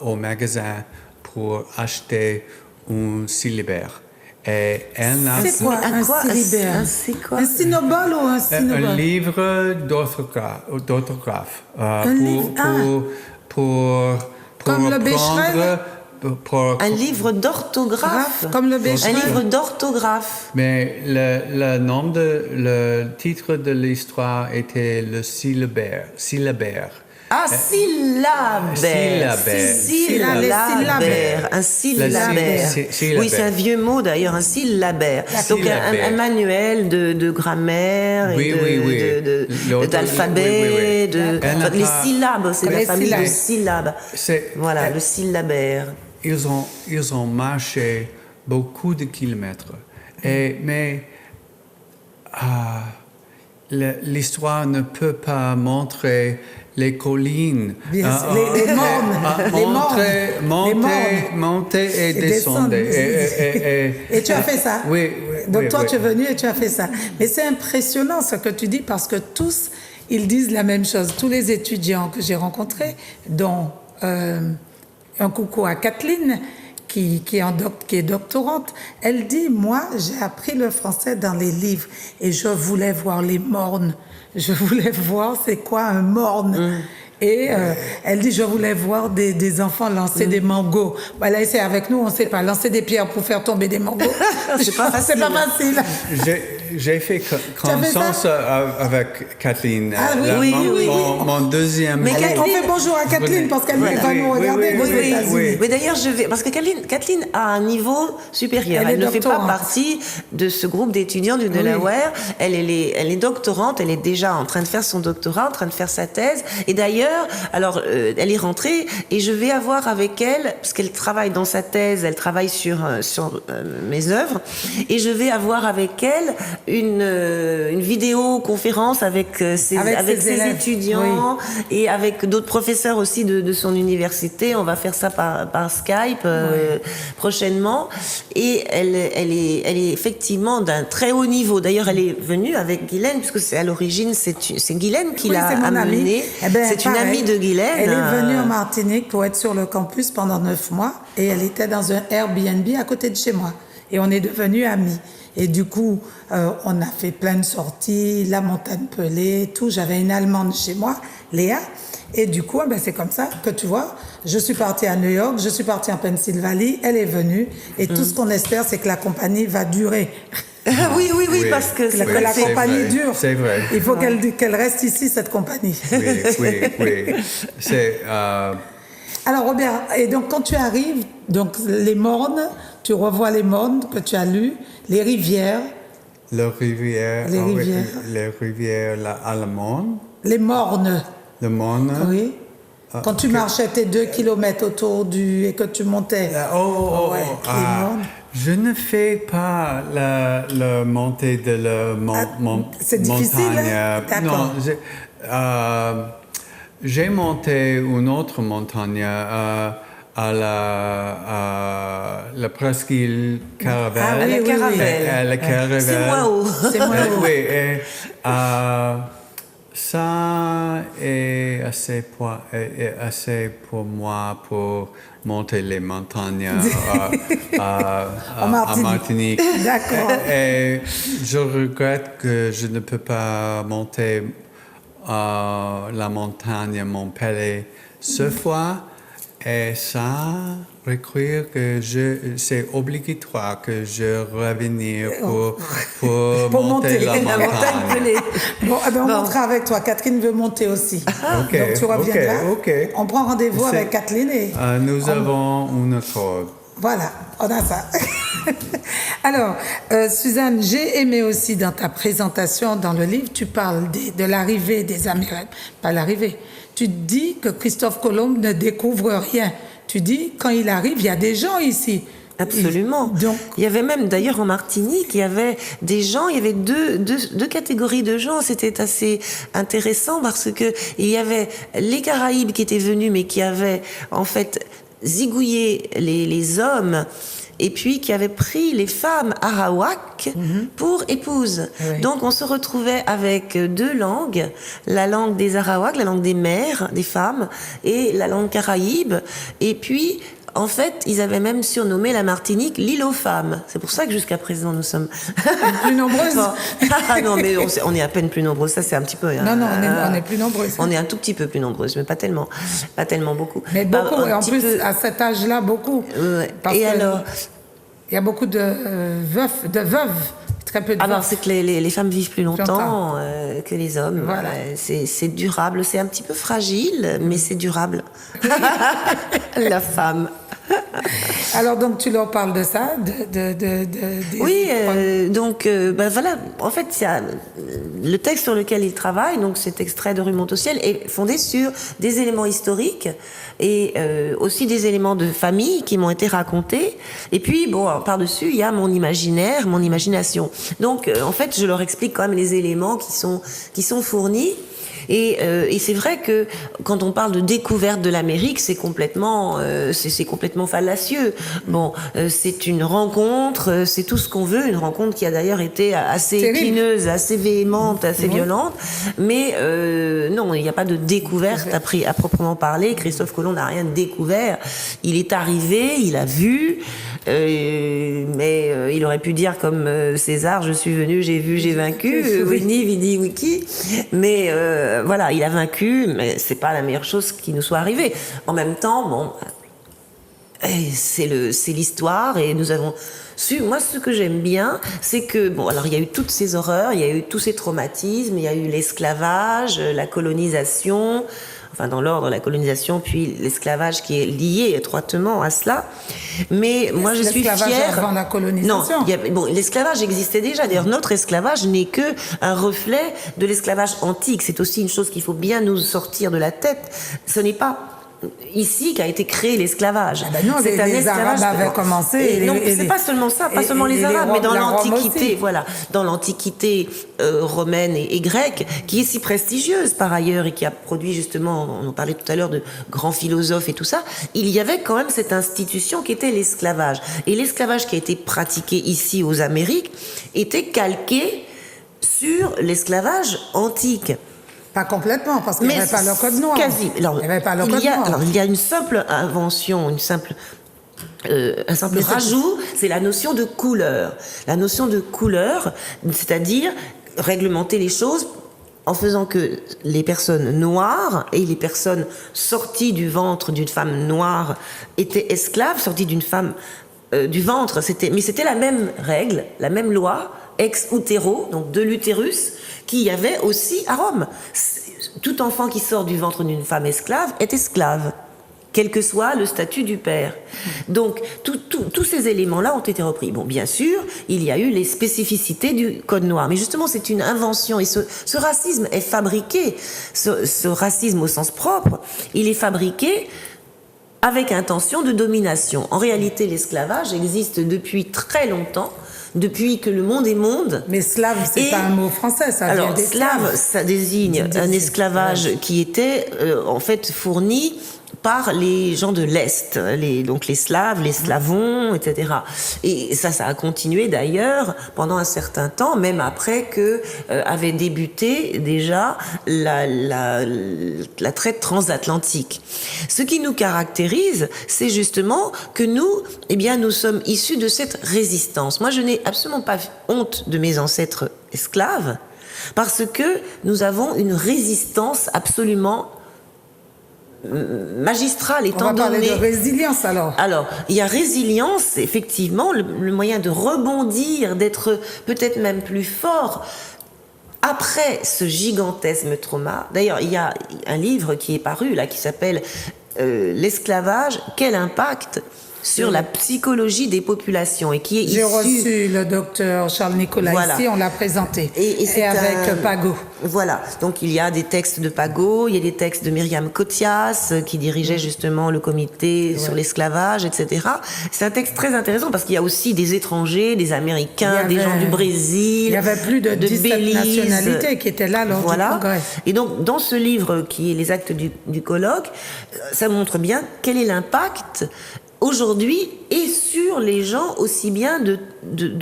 au magasin pour acheter un cylibère. Et elle n'a C'est quoi un cylibère? C'est quoi? Un synobole ou un synobole? un livre d'autographe. Pour Comme le Becherel? Un livre d'orthographe. Comme le Un Becherel? livre d'orthographe. Mais le titre de l'histoire était le syllabaire. Ah, syllabaire. Syllabaire. Un syllabaire. Syllabaire. Oui, c'est un vieux mot d'ailleurs, un syllabaire. Donc un manuel de grammaire et d'alphabet, les syllabes, c'est la famille de syllabes. Voilà, le syllabaire. Ils ont marché beaucoup de kilomètres. Mais l'histoire ne peut pas montrer les collines. Les mornes. Monter et descendre. Et tu as fait ça. Oui. Donc toi, tu es venu et tu as fait ça. Mais c'est impressionnant ce que tu dis parce que tous, ils disent la même chose. Tous les étudiants que j'ai rencontrés, dont un coucou à Kathleen, qui est doctorante, elle dit, moi, j'ai appris le français dans les livres et je voulais voir les mornes. Je voulais voir c'est quoi un morne. Et elle dit, je voulais voir des enfants lancer des mangos. Bah là, c'est avec nous, on ne sait pas. Lancer des pierres pour faire tomber des mangos. C'est pas facile. C'est pas facile. J'ai fait connaissance avec Kathleen. Ah oui, Mon deuxième. Mais On fait bonjour à Kathleen parce qu'elle va nous regarder. Oui. Mais d'ailleurs, parce que Kathleen a un niveau supérieur. Elle ne fait pas partie de ce groupe d'étudiants du Delaware. Elle est doctorante. Elle est déjà en train de faire son doctorat, en train de faire sa thèse. Et d'ailleurs, alors, elle est rentrée et je vais avoir avec elle, parce qu'elle travaille dans sa thèse, elle travaille sur mes œuvres, et je vais avoir avec elle une vidéoconférence avec ses étudiants et avec d'autres professeurs aussi de son université. On va faire ça par Skype prochainement. Et elle est effectivement d'un très haut niveau. D'ailleurs, elle est venue avec Guylaine, puisque c'est à l'origine, c'est Guylaine qui l'a amenée. C'est une amie de Guylaine. Elle est venue en Martinique pour être sur le campus pendant 9 mois et elle était dans un Airbnb à côté de chez moi. Et on est devenus amis. Et du coup, on a fait plein de sorties, la montagne Pelée, tout. J'avais une Allemande chez moi, Léa. Et du coup, c'est comme ça que tu vois, je suis partie à New York, je suis partie en Pennsylvanie, elle est venue. Et tout ce qu'on espère, c'est que la compagnie va durer. Oui, parce que la compagnie dure. C'est vrai. Il faut qu'elle reste ici, cette compagnie. Oui. Alors, Robert, et donc quand tu arrives, donc les mornes, tu revois les mornes que tu as lus, les rivières. Les rivières allemandes. Les mornes. Les mornes. Oui. Quand tu marchais tes 2 kilomètres autour et que tu montais. Je ne fais pas la montée de la montagne. C'est difficile, d'accord. Non, j'ai monté une autre montagne à la presqu'île Caravelle. Ah oui, la Caravelle. C'est moins haut. C'est moins haut. Oui, ça est assez pour moi pour monter les montagnes à Martinique. D'accord. Et je regrette que je ne peux pas monter la montagne Montpellier ce fois. Et ça requiert que c'est obligatoire que je revienne pour monter la montagne. Bon, on montera avec toi. Catherine veut monter aussi. Donc tu reviendras. On prend rendez-vous avec Kathleen et nous avons une corde. Voilà, on a ça. Alors, Suzanne, j'ai aimé aussi dans ta présentation dans le livre, tu parles de l'arrivée des Américains. Pas l'arrivée. Tu dis que Christophe Colomb ne découvre rien. Tu dis, quand il arrive, il y a des gens ici. Absolument. Donc, il y avait même, d'ailleurs, en Martinique, il y avait des gens, il y avait deux catégories de gens. C'était assez intéressant parce que il y avait les Caraïbes qui étaient venus, mais qui avaient, en fait, zigouillé les hommes, et puis qui avaient pris les femmes arawak pour épouses. Oui. Donc on se retrouvait avec deux langues, la langue des arawak, la langue des mères, des femmes, et la langue caraïbe. Et puis, en fait, ils avaient même surnommé la Martinique l'île aux femmes. C'est pour ça que jusqu'à présent, nous sommes plus nombreuses. Non, mais on est à peine plus nombreuses. Ça, c'est un petit peu. Non, on est plus nombreuses. On est un tout petit peu plus nombreuses, mais pas tellement beaucoup. Mais beaucoup, et en plus, peu... à cet âge-là, beaucoup. Et alors, il y a beaucoup de veuves. Très peu de alors, veuves. c'est que les femmes vivent plus longtemps que les hommes. Voilà. C'est durable. C'est un petit peu fragile, mais c'est durable. La femme. Alors, donc, tu leur parles de ça, Oui, donc, voilà. En fait, le texte sur lequel il travaille, donc cet extrait de Rue Montautiel, est fondé sur des éléments historiques et aussi des éléments de famille qui m'ont été racontés. Et puis, bon, par-dessus, il y a mon imaginaire, mon imagination. Donc, en fait, je leur explique quand même les éléments qui sont fournis. Et c'est vrai que quand on parle de découverte de l'Amérique, c'est complètement fallacieux. Bon, c'est une rencontre, c'est tout ce qu'on veut, une rencontre qui a d'ailleurs été assez épineuse, assez véhémente, assez violente. Mais non, il n'y a pas de découverte à proprement parler. Christophe Colomb n'a rien découvert. Il est arrivé, il a vu. Mais il aurait pu dire comme César, je suis venu, j'ai vu, j'ai vaincu, Winnie, Vidi, Wiki. Mais voilà, il a vaincu, mais c'est pas la meilleure chose qui nous soit arrivée. En même temps, bon, c'est l'histoire et nous avons su. Moi, ce que j'aime bien, c'est que bon, alors il y a eu toutes ces horreurs, il y a eu tous ces traumatismes, il y a eu l'esclavage, la colonisation. Enfin, dans l'ordre, la colonisation, puis l'esclavage qui est lié étroitement à cela. Mais moi, je suis fière. L'esclavage avant la colonisation. Non, l'esclavage existait déjà. D'ailleurs, notre esclavage n'est que un reflet de l'esclavage antique. C'est aussi une chose qu'il faut bien nous sortir de la tête. Ce n'est pas ici qu'a été créé l'esclavage. Ah ben non, les Arabes avaient commencé. Non, c'est pas seulement ça, pas seulement les Arabes, mais dans l'Antiquité, voilà, dans l'Antiquité romaine et grecque, qui est si prestigieuse par ailleurs et qui a produit justement, on en parlait tout à l'heure de grands philosophes et tout ça, il y avait quand même cette institution qui était l'esclavage. Et l'esclavage qui a été pratiqué ici aux Amériques était calqué sur l'esclavage antique. Pas complètement, parce qu'il n'y avait pas le code noir. Quasi. Alors, il n'y avait pas le code noir. Alors, il y a une simple invention, un simple rajout, c'est la notion de couleur. La notion de couleur, c'est-à-dire réglementer les choses en faisant que les personnes noires et les personnes sorties du ventre d'une femme noire étaient esclaves, sorties d'une femme du ventre. Mais c'était la même règle, la même loi, ex utero, donc de l'utérus, qu'il y avait aussi à Rome. Tout enfant qui sort du ventre d'une femme esclave est esclave, quel que soit le statut du père. Donc, tous ces éléments-là ont été repris. Bon, bien sûr, il y a eu les spécificités du Code noir. Mais justement, c'est une invention. Et ce racisme est fabriqué, ce racisme au sens propre, il est fabriqué avec intention de domination. En réalité, l'esclavage existe depuis très longtemps, depuis que le monde est monde. Mais slave, c'est pas un mot français, ça vient des slaves. Slave, ça désigne un esclavage qui était en fait fourni par les gens de l'Est, donc les Slaves, les Slavons, etc. Et ça a continué d'ailleurs pendant un certain temps, même après que avait débuté déjà la traite transatlantique. Ce qui nous caractérise, c'est justement que nous, nous sommes issus de cette résistance. Moi, je n'ai absolument pas honte de mes ancêtres esclaves, parce que nous avons une résistance absolument magistrale, étant donné... On va parler de résilience alors. Alors, il y a résilience, effectivement, le moyen de rebondir, d'être peut-être même plus fort après ce gigantesque trauma. D'ailleurs, il y a un livre qui est paru là, qui s'appelle L'esclavage, quel impact sur la psychologie des populations et qui est J'ai issu... reçu le docteur Charles Nicolas Voilà. ici, on l'a présenté. Et c'est avec Pago. Voilà, donc il y a des textes de Pago, il y a des textes de Myriam Cotias qui dirigeait justement le comité sur l'esclavage, etc. C'est un texte très intéressant parce qu'il y a aussi des étrangers, des Américains, des gens du Brésil. Il y avait plus de 17 Belize. nationalités qui étaient là lors du congrès. Et donc, dans ce livre qui est Les actes du colloque, ça montre bien quel est l'impact aujourd'hui et sur les gens aussi bien de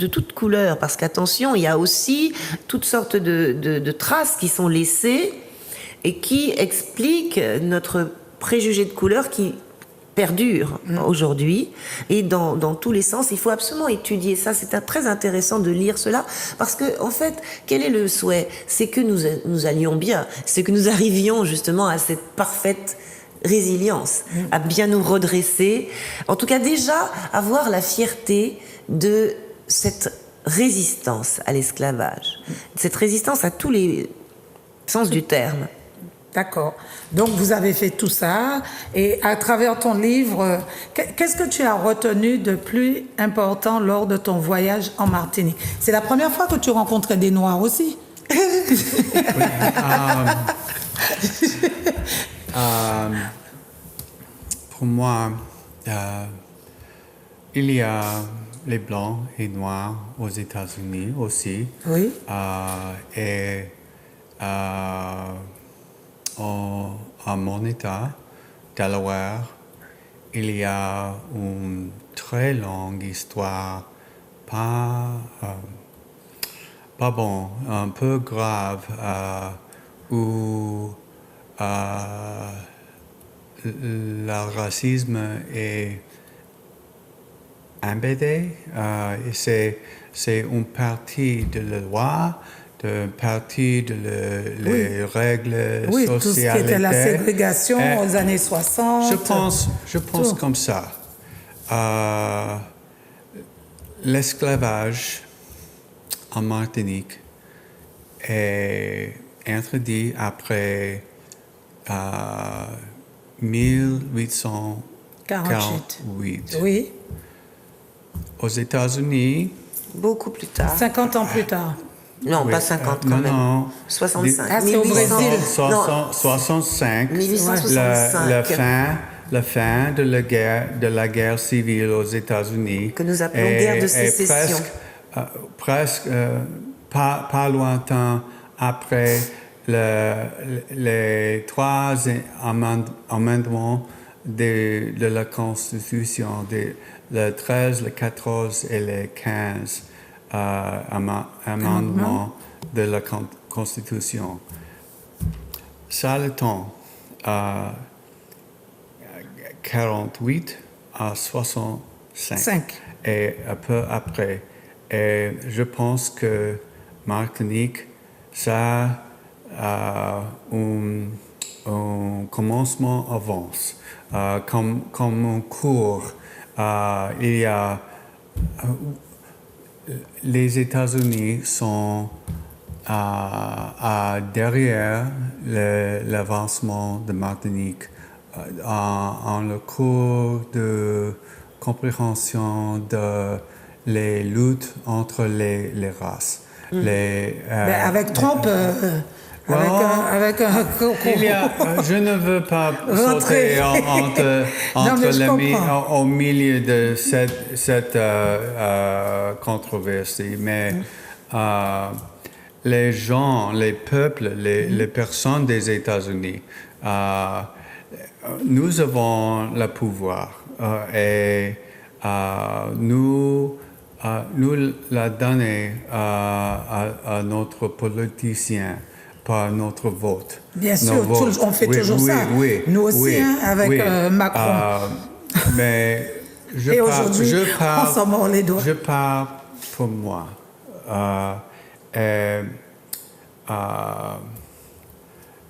toutes couleurs. Parce qu'attention, il y a aussi toutes sortes de traces qui sont laissées et qui expliquent notre préjugé de couleur qui perdure aujourd'hui et dans tous les sens. Il faut absolument étudier ça. C'est très intéressant de lire cela parce que, en fait, quel est le souhait? C'est que nous allions bien, c'est que nous arrivions justement à cette parfaite résilience, à bien nous redresser. En tout cas, déjà, avoir la fierté de cette résistance à l'esclavage, cette résistance à tous les sens du terme. D'accord. Donc, vous avez fait tout ça. Et à travers ton livre, qu'est-ce que tu as retenu de plus important lors de ton voyage en Martinique? C'est la première fois que tu rencontrais des Noirs aussi? Pour moi, il y a les Blancs et Noirs aux États-Unis aussi. Oui. Et à mon État, Delaware, il y a une très longue histoire, pas bon, un peu grave, où le racisme est embêté. C'est une partie de la loi, de partie de les règles Oui, sociales. tout ce qui était la ségrégation aux années 60. Je pense comme ça. L'esclavage en Martinique est interdit après 1848. Oui. Aux États-Unis, Beaucoup plus tard. 50 ans plus tard. Non, oui, pas 50 quand même. non. 65. Ah, c'est au Brésil. 65. 1865. La fin de la guerre civile aux États-Unis. Que nous appelons guerre de sécession. Presque pas lointain après les 3 amendements de la Constitution, le 13, le 14 et le 15 amendements de la Constitution. Ça le temps, 48 à 65. Et un peu après. Et je pense que Martinique, ça a un commencement avance. Comme un cours, il y a... les États-Unis sont derrière l'avancement de Martinique en le cours de compréhension de les luttes entre les races. Avec Trump, avec un je ne veux pas sauter au milieu de cette controversie, mais les gens, les peuples, les personnes des États-Unis, nous avons le pouvoir et nous la donner à notre politicien par notre vote. Bien sûr, on fait toujours ça. Nous aussi, avec Macron. Mais et aujourd'hui, on s'en mord les doigts. Je parle pour moi.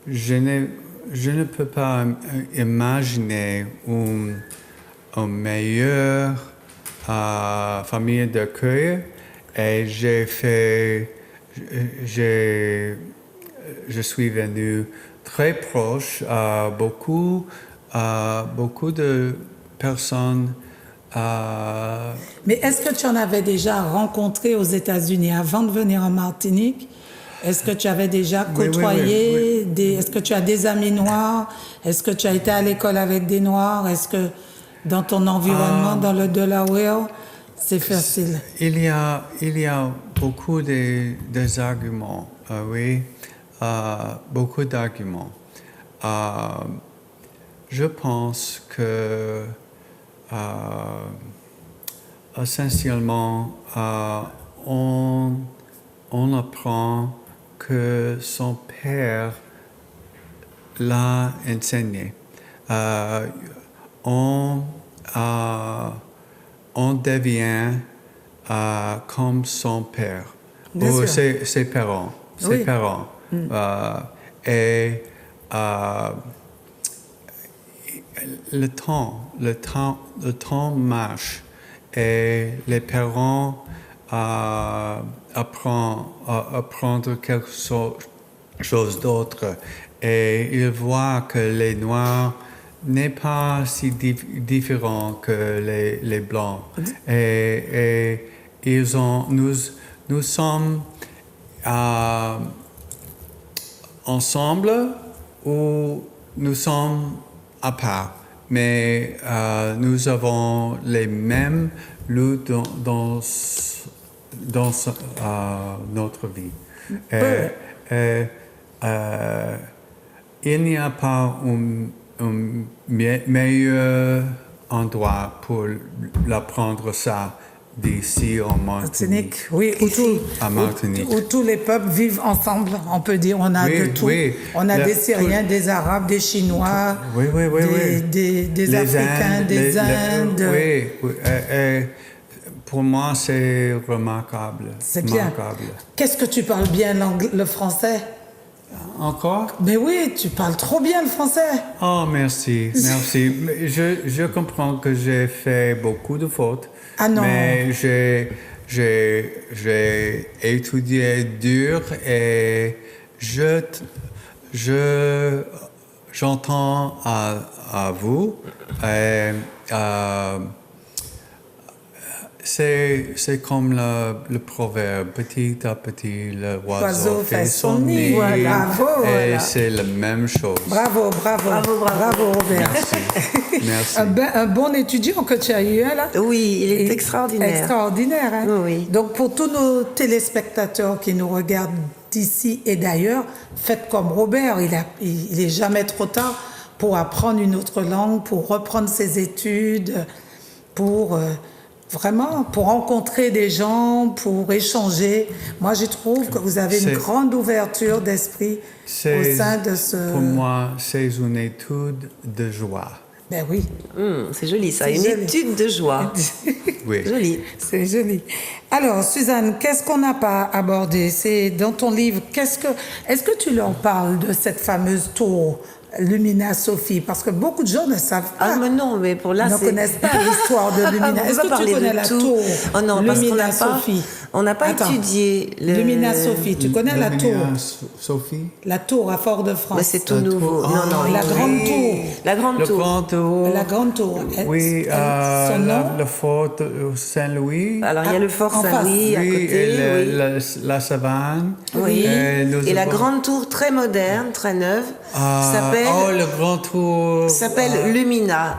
Je ne peux pas imaginer une meilleure famille d'accueil et je suis venu très proche à beaucoup de personnes Mais est-ce que tu en avais déjà rencontré aux États-Unis avant de venir en Martinique? Est-ce que tu avais déjà Oui, côtoyé est-ce que tu as des amis noirs? Est-ce que tu as été à l'école avec des noirs? Est-ce que dans ton environnement, dans le Delaware, c'est facile? Il y a beaucoup des arguments, oui, beaucoup d'arguments. Je pense que essentiellement, on apprend que son père l'a enseigné. On devient comme son père Bien ou sûr. ses parents. Oui. Et le temps marche et les parents apprendre quelque chose d'autre et ils voient que les noirs n'est pas si différent que les blancs et nous sommes ensemble ou nous sommes à part, mais nous avons les mêmes luttes dans notre vie. Il n'y a pas un meilleur endroit pour l'apprendre ça d'ici en Martinique. Oui, À Martinique. où tous les peuples vivent ensemble, on peut dire. On a de tout. Oui. On a des Syriens, des Arabes, des Chinois, des Africains, des Indes. Oui. Pour moi, c'est remarquable. C'est bien. Remarquable. Qu'est-ce que tu parles bien le français? Encore? Mais oui, tu parles trop bien le français. Oh, merci. Mais je comprends que j'ai fait beaucoup de fautes. Ah non. Mais j'ai étudié dur et j'entends à vous. Et, c'est comme le proverbe, petit à petit, le oiseau fait son nid. Voilà, bravo, et voilà. c'est la même chose. Bravo, Robert. Merci. Un bon étudiant que tu as eu, hein, là. Oui, il est Et extraordinaire. Extraordinaire, hein. Oui. Donc, pour tous nos téléspectateurs qui nous regardent d'ici et d'ailleurs, faites comme Robert. Il est jamais trop tard pour apprendre une autre langue, pour reprendre ses études, pour rencontrer des gens, pour échanger. Moi, je trouve que vous avez une grande ouverture d'esprit au sein de ce... Pour moi, c'est une étude de joie. Ben oui. C'est joli ça, C'est une joli. étude de joie. Oui. Joli. C'est joli. Alors, Suzanne, qu'est-ce qu'on n'a pas abordé? C'est dans ton livre, est-ce que tu leur parles de cette fameuse tour Lumina Sophie? Parce que beaucoup de gens ne savent pas. Ah mais non, mais pour là, ne connaissent pas l'histoire de Lumina. On Est-ce va que tu parler connais de la tout. tour Oh non, parce qu'on Lumina n'a pas, Sophie? on n'a pas Attends. étudié le... Lumina Sophie, tu connais la tour? Sophie? La tour à Fort-de-France. Mais c'est tout nouveau. tour. Non, La grande tour. La grande Le tour. grand tour. La grande tour. Oui, son nom? le fort Saint-Louis. Alors il y a le Fort En face. Saint-Louis à Oui, côté. et Oui. la savane. Oui. nous Et la avons- grande tour très moderne, très neuve, s'appelle le grand tour. Lumina.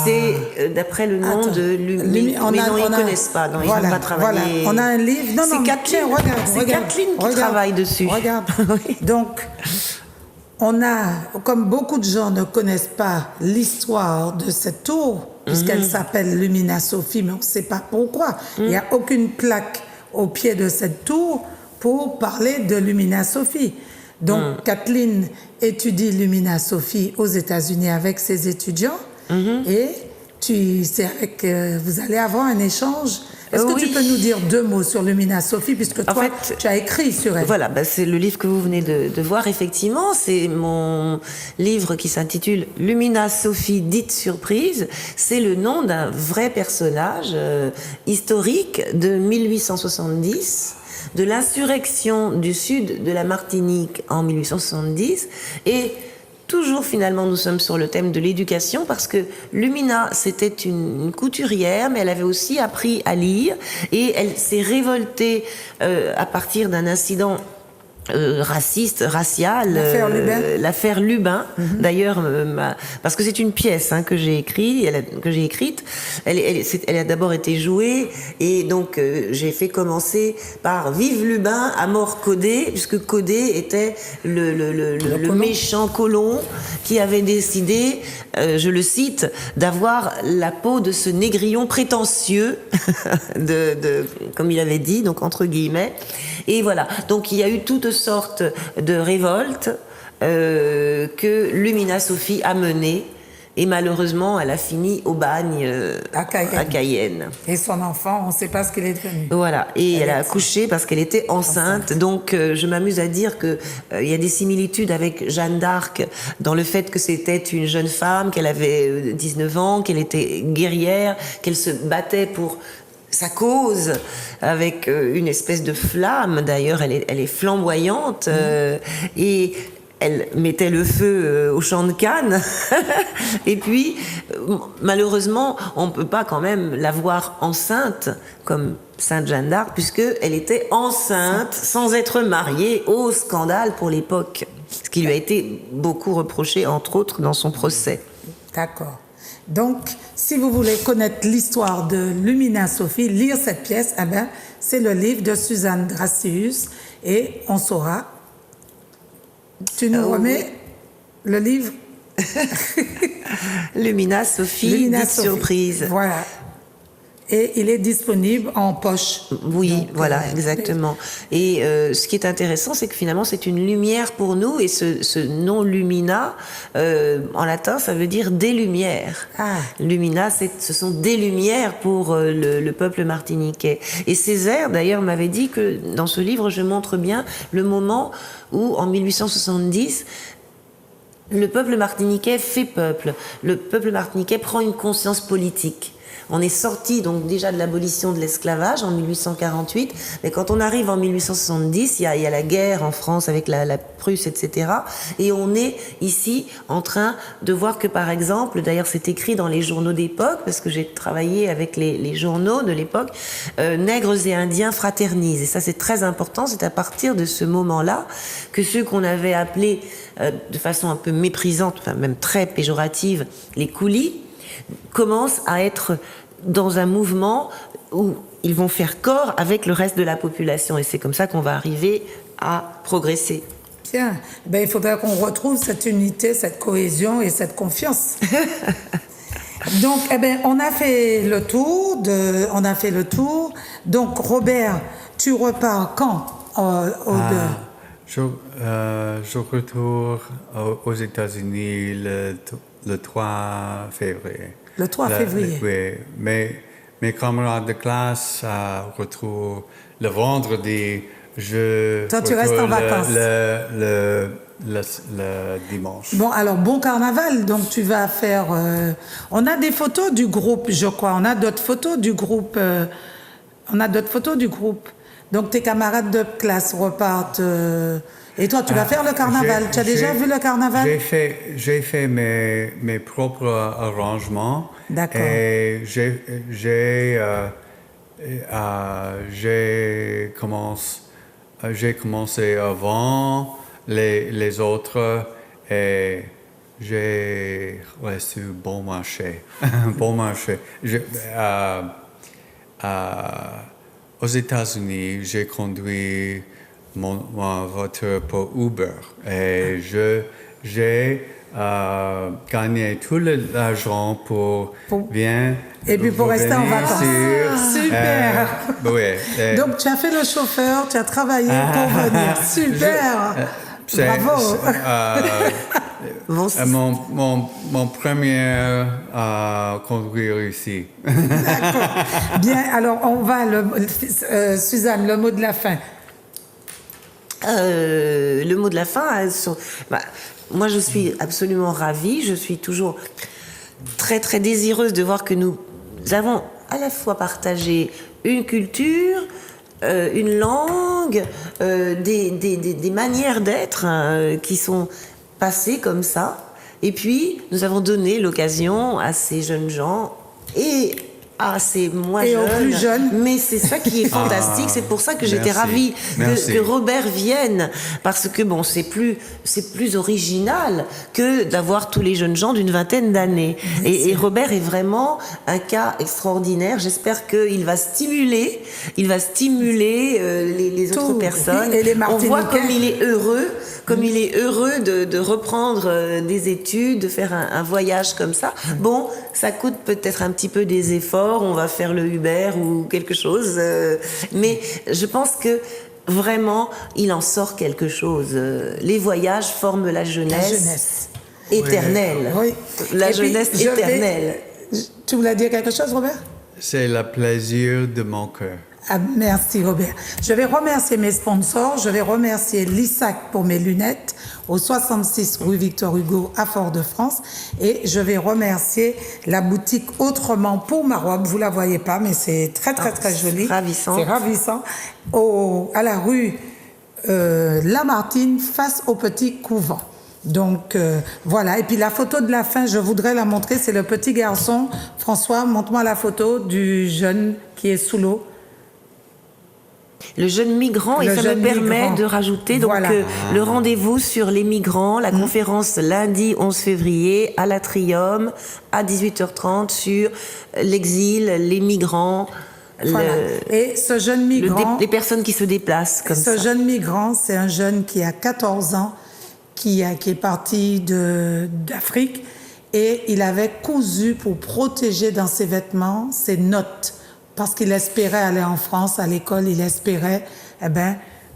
C'est d'après le nom de Lumina. Mais non, ils ne connaissent pas. Non, ils n'ont pas travaillé. Voilà. On a un livre. Non, C'est non, Kathleen. tiens, regarde. C'est Kathleen qui travaille dessus. Regarde. Oui. Donc, on a, comme beaucoup de gens ne connaissent pas l'histoire de cette tour, puisqu'elle s'appelle Lumina Sophie, mais on ne sait pas pourquoi. Il n'y a aucune plaque au pied de cette tour pour parler de Lumina Sophie. Donc, Kathleen étudie Lumina Sophie aux États-Unis avec ses étudiants et c'est avec, vous allez avoir un échange. Est-ce que tu peux nous dire 2 mots sur Lumina Sophie, puisque toi, tu as écrit sur elle? Voilà, c'est le livre que vous venez de voir, effectivement. C'est mon livre qui s'intitule Lumina Sophie, dite surprise. C'est le nom d'un vrai personnage historique de 1870, de l'insurrection du sud de la Martinique en 1870. Et toujours finalement nous sommes sur le thème de l'éducation parce que Lumina c'était une couturière mais elle avait aussi appris à lire et elle s'est révoltée à partir d'un incident racial, l'affaire Lubin. D'ailleurs, parce que c'est une pièce que j'ai écrite. Elle a d'abord été jouée et donc j'ai fait commencer par Vive Lubin à mort Codet, puisque Codet était le méchant colon qui avait décidé, je le cite, d'avoir la peau de ce négrillon prétentieux, comme il avait dit, donc entre guillemets. Et voilà. Donc il y a eu toutes sortes de révoltes que Lumina Sophie a menées. Et malheureusement, elle a fini au bagne à Cayenne. Et son enfant, on ne sait pas ce qu'il est devenu. Voilà. Et elle a accouché parce qu'elle était enceinte. Donc, je m'amuse à dire que il y a des similitudes avec Jeanne d'Arc dans le fait que c'était une jeune femme, qu'elle avait 19 ans, qu'elle était guerrière, qu'elle se battait pour sa cause avec une espèce de flamme. D'ailleurs, elle est flamboyante et elle mettait le feu au champ de Cannes. Et puis, malheureusement, on ne peut pas quand même la voir enceinte comme Sainte Jeanne d'Arc, puisqu'elle était enceinte sans être mariée. Au scandale pour l'époque. Ce qui lui a été beaucoup reproché, entre autres, dans son procès. D'accord. Donc, si vous voulez connaître l'histoire de Lumina Sophie, lire cette pièce, c'est le livre de Suzanne Dracius et on saura. Tu nous remets le livre Lumina Sophie, dite surprise. Voilà. Et il est disponible en poche. Oui, donc, voilà, exactement. Et ce qui est intéressant, c'est que finalement, c'est une lumière pour nous. Et ce nom Lumina, en latin, ça veut dire des lumières. Ah. Lumina, ce sont des lumières pour le peuple martiniquais. Et Césaire, d'ailleurs, m'avait dit que dans ce livre, je montre bien le moment où, en 1870, le peuple martiniquais fait peuple. Le peuple martiniquais prend une conscience politique. On est sorti donc déjà de l'abolition de l'esclavage en 1848, mais quand on arrive en 1870, il y a la guerre en France avec la Prusse, etc. Et on est ici en train de voir que, par exemple, d'ailleurs c'est écrit dans les journaux d'époque, parce que j'ai travaillé avec les journaux de l'époque, nègres et indiens fraternisent. Et ça c'est très important, c'est à partir de ce moment-là que ceux qu'on avait appelés de façon un peu méprisante, enfin même très péjorative, les coulis, commencent à être dans un mouvement où ils vont faire corps avec le reste de la population. Et c'est comme ça qu'on va arriver à progresser. Tiens, il faudrait qu'on retrouve cette unité, cette cohésion et cette confiance. Donc, on a fait le tour. Donc, Robert, tu repars quand Je retourne aux États-Unis le 3 février. Le 3 février. Oui, mes camarades de classe retournent le vendredi. Toi, tu restes en vacances. Le dimanche. Bon, alors, bon carnaval. Donc, tu vas faire... On a des photos du groupe, je crois. On a d'autres photos du groupe. Donc, tes camarades de classe repartent... Et toi, tu vas faire le carnaval. Tu as déjà vu le carnaval? J'ai fait mes propres arrangements. D'accord. Et j'ai commencé avant les autres et j'ai reçu bon marché. Bon marché. Aux États-Unis, j'ai conduit ma voiture pour Uber et j'ai gagné tout l'argent pour bien et puis pour rester en vacances. Super. Oui. Donc tu as fait le chauffeur, tu as travaillé pour venir. Super. Bravo. Mon premier conduire ici. D'accord. Bien, alors on va, Suzanne, le mot de la fin. Le mot de la fin, moi je suis absolument ravie, je suis toujours très très désireuse de voir que nous avons à la fois partagé une culture, une langue, des manières d'être qui sont passé comme ça. Et puis, nous avons donné l'occasion à ces jeunes gens et à ces moins Et aux plus jeunes. Mais c'est ça qui est fantastique. C'est pour ça que j'étais Merci. ravie Merci. que Robert vienne. Parce que bon, c'est plus original que d'avoir tous les jeunes gens d'une vingtaine d'années. Et Robert est vraiment un cas extraordinaire. J'espère qu'il va stimuler, les autres personnes. Et les On voit Martiniquais. comme il est heureux, de reprendre des études, de faire un voyage comme ça. Bon, ça coûte peut-être un petit peu des efforts. On va faire le Uber ou quelque chose. Mais je pense que vraiment, il en sort quelque chose. Les voyages forment la jeunesse. Éternelle. Oui. La Et puis, jeunesse je vais- éternelle. Tu voulais dire quelque chose, Robert? C'est le plaisir de mon cœur. Ah, merci Robert. Je vais remercier mes sponsors. Je vais remercier l'ISAC pour mes lunettes au 66 rue Victor Hugo à Fort-de-France. Et je vais remercier la boutique Autrement pour ma robe. Vous la voyez pas, mais c'est très joli. Ravissant. C'est ravissant. À la rue Lamartine face au petit couvent. Donc voilà, et puis la photo de la fin, je voudrais la montrer, c'est le petit garçon. François, montre-moi la photo du jeune qui est sous l'eau. Le jeune migrant, et Le ça jeune me permet migrant. de rajouter donc Voilà. le rendez-vous sur les migrants, la conférence lundi 11 février à l'Atrium à 18h30 sur l'exil, les migrants, Voilà. Et ce jeune migrant, les personnes qui se déplacent comme ce ça. jeune migrant, c'est un jeune qui a 14 ans, qui est parti d'Afrique, et il avait cousu pour protéger dans ses vêtements ses notes, parce qu'il espérait aller en France à l'école, il espérait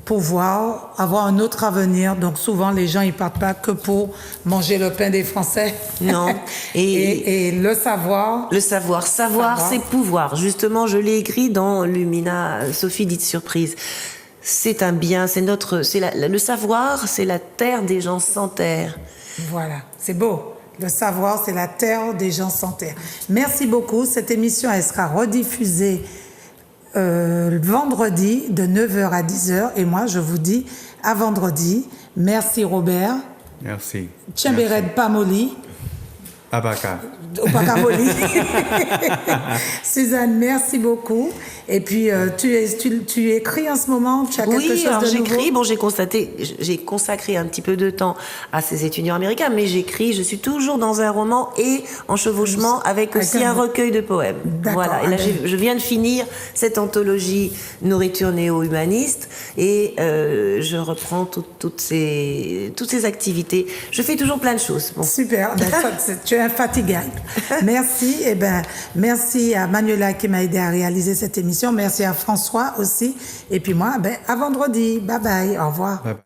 pouvoir avoir un autre avenir. Donc souvent les gens ils partent pas que pour manger le pain des Français. Non. Et le savoir. Le savoir. Savoir, c'est pouvoir. Justement, je l'ai écrit dans Lumina, Sophie dite surprise. C'est un bien, le savoir, c'est la terre des gens sans terre. Voilà, c'est beau. Le savoir, c'est la terre des gens sans terre. Merci beaucoup. Cette émission, elle sera rediffusée vendredi de 9h à 10h. Et moi, je vous dis à vendredi. Merci Robert. Merci. Tchemberet Pamoli. Abaka. Opakaboli. Suzanne, merci beaucoup. Et puis, tu écris en ce moment, tu as quelque Oui, chose alors de nouveau? j'écris. Bon, j'ai consacré un petit peu de temps à ces étudiants américains, mais j'écris. Je suis toujours dans un roman et en chevauchement avec aussi un recueil de poèmes. D'accord. Voilà. Et là, je viens de finir cette anthologie Nourriture néo-humaniste et je reprends toutes ces activités. Je fais toujours plein de choses. Bon. Super, tu es infatigable. Merci, merci à Manuela qui m'a aidé à réaliser cette émission. Merci à François aussi. Et puis moi, à vendredi. Bye bye, au revoir. Bye bye.